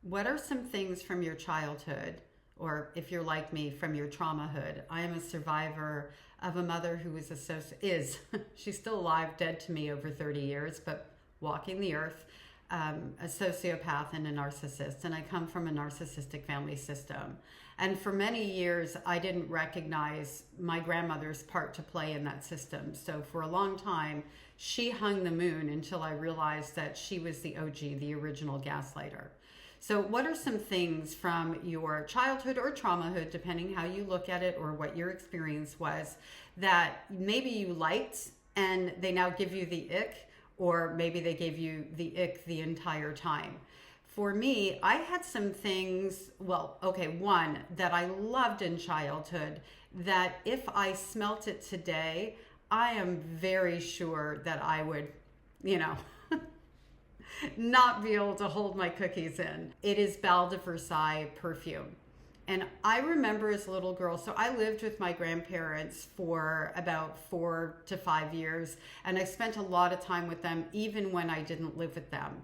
What are some things from your childhood, or if you're like me, from your traumahood? I am a survivor of a mother who was she's still alive, dead to me over 30 years, but walking the earth, a sociopath and a narcissist. And I come from a narcissistic family system. And for many years, I didn't recognize my grandmother's part to play in that system. So for a long time, she hung the moon until I realized that she was the OG, the original gaslighter. So what are some things from your childhood or traumahood, depending how you look at it or what your experience was, that maybe you liked and they now give you the ick, or maybe they gave you the ick the entire time? For me, I had some things, one that I loved in childhood that if I smelt it today, I am very sure that I would, not be able to hold my cookies in. It is Bal de Versailles perfume. And I remember as a little girl, so I lived with my grandparents for about 4 to 5 years, and I spent a lot of time with them even when I didn't live with them.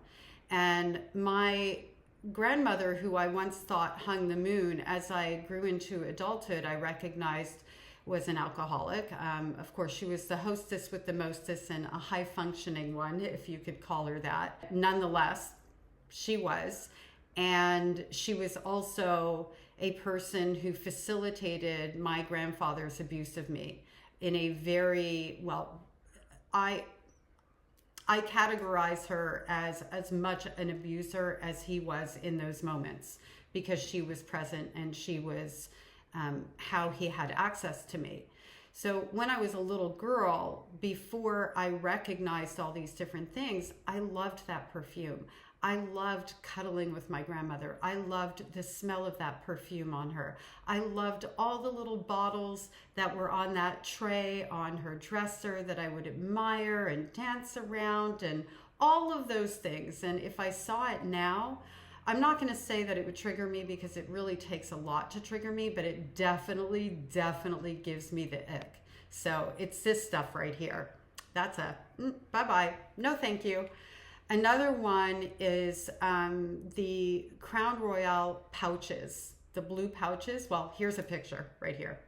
And my grandmother, who I once thought hung the moon, as I grew into adulthood, I recognized was an alcoholic. Of course, she was the hostess with the mostess and a high functioning one, if you could call her that. Nonetheless, she was. And she was also a person who facilitated my grandfather's abuse of me in a very, I categorize her as much an abuser as he was in those moments, because she was present and she was how he had access to me. So when I was a little girl, before I recognized all these different things, I loved that perfume. I loved cuddling with my grandmother. I loved the smell of that perfume on her. I loved all the little bottles that were on that tray on her dresser that I would admire and dance around and all of those things. And if I saw it now, I'm not going to say that it would trigger me, because it really takes a lot to trigger me, but it definitely gives me the ick. So it's this stuff right here. That's a bye-bye. No, thank you. Another one is the Crown Royal pouches, the blue pouches. Well, here's a picture right here.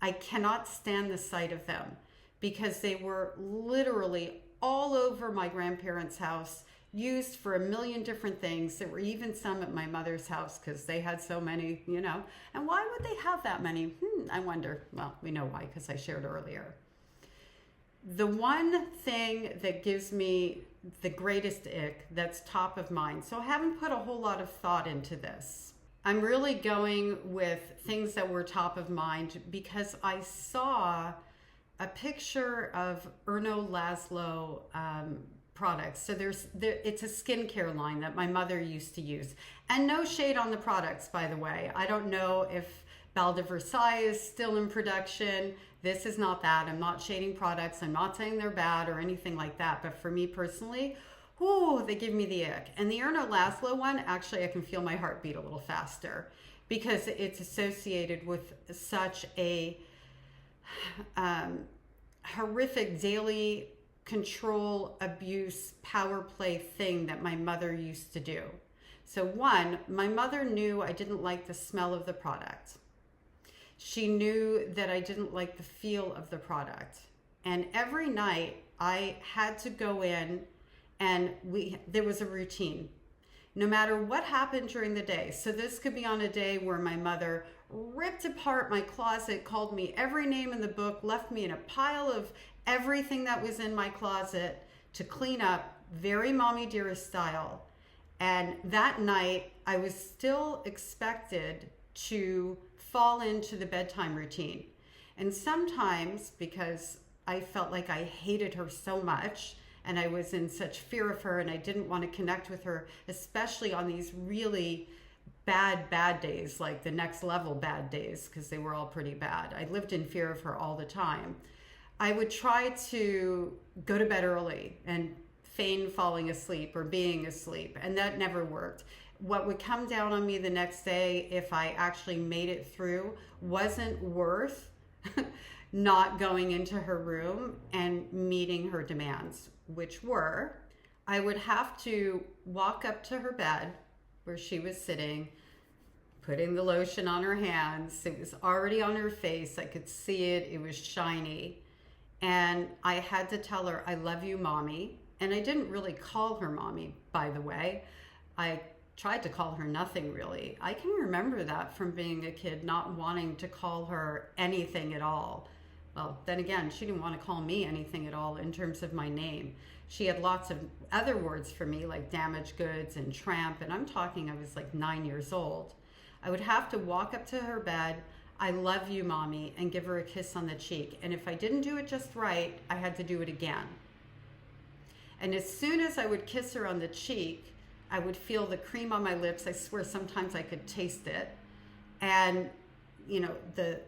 I cannot stand the sight of them because they were literally all over my grandparents' house, used for a million different things. There were even some at my mother's house because they had so many, And why would they have that many? I wonder. Well, we know why, because I shared earlier. The one thing that gives me the greatest ick, that's top of mind. So I haven't put a whole lot of thought into this. I'm really going with things that were top of mind because I saw a picture of Erno Laszlo products. So it's a skincare line that my mother used to use. And no shade on the products, by the way. I don't know if Bal de Versailles is still in production. This is not that. I'm not shading products. I'm not saying they're bad or anything like that. But for me personally, they give me the ick. And the Erno Laszlo one, actually, I can feel my heart beat a little faster because it's associated with such a horrific daily control, abuse, power play thing that my mother used to do. So one, my mother knew I didn't like the smell of the product. She knew that I didn't like the feel of the product. And every night I had to go in and there was a routine. No matter what happened during the day. So this could be on a day where my mother ripped apart my closet, called me every name in the book, left me in a pile of everything that was in my closet to clean up, very mommy dearest style. And that night I was still expected to fall into the bedtime routine. And sometimes, because I felt like I hated her so much and I was in such fear of her and I didn't want to connect with her, especially on these really bad days, like the next level bad days, because they were all pretty bad. I lived in fear of her all the time. I would try to go to bed early and feign falling asleep or being asleep, and that never worked. What would come down on me the next day if I actually made it through wasn't worth not going into her room and meeting her demands, which were, I would have to walk up to her bed where she was sitting, putting the lotion on her hands. It was already on her face. I could see it. It was shiny. And I had to tell her, I love you, Mommy. And I didn't really call her Mommy, by the way. I tried to call her nothing, really. I can remember that from being a kid, not wanting to call her anything at all. Well, then again, she didn't want to call me anything at all in terms of my name. She had lots of other words for me, like damaged goods and tramp. And I'm talking, I was like 9 years old. I would have to walk up to her bed, I love you, Mommy, and give her a kiss on the cheek. And if I didn't do it just right, I had to do it again. And as soon as I would kiss her on the cheek, I would feel the cream on my lips. I swear sometimes I could taste it. And, you know, the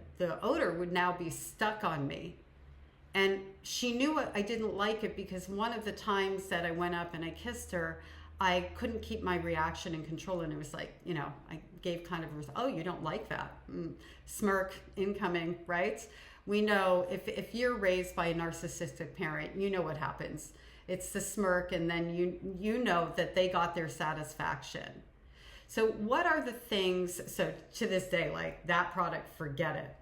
odor would now be stuck on me. And she knew I didn't like it because one of the times that I went up and I kissed her, I couldn't keep my reaction in control. And it was like, you know, I gave kind of a, oh, you don't like that. Smirk incoming, right? We know if you're raised by a narcissistic parent, you know what happens. It's the smirk, and then you know that they got their satisfaction. So what are the things, so to this day, like that product, forget it.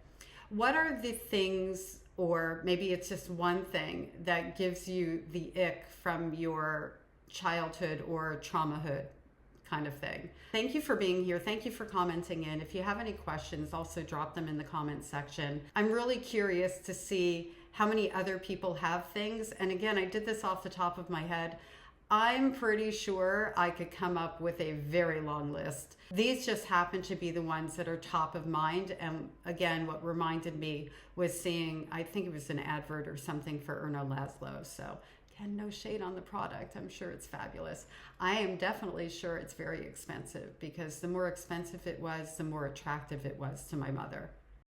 What are the things, or maybe it's just one thing that gives you the ick from your childhood or traumahood kind of thing? Thank you for being here. Thank you for commenting in. If you have any questions, also drop them in the comment section. I'm really curious to see how many other people have things. And again, I did this off the top of my head. I'm pretty sure I could come up with a very long list. These just happen to be the ones that are top of mind. And again, what reminded me was seeing, I think it was an advert or something for Erno Laszlo. So again, no shade on the product. I'm sure it's fabulous. I am definitely sure it's very expensive, because the more expensive it was, the more attractive it was to my mother.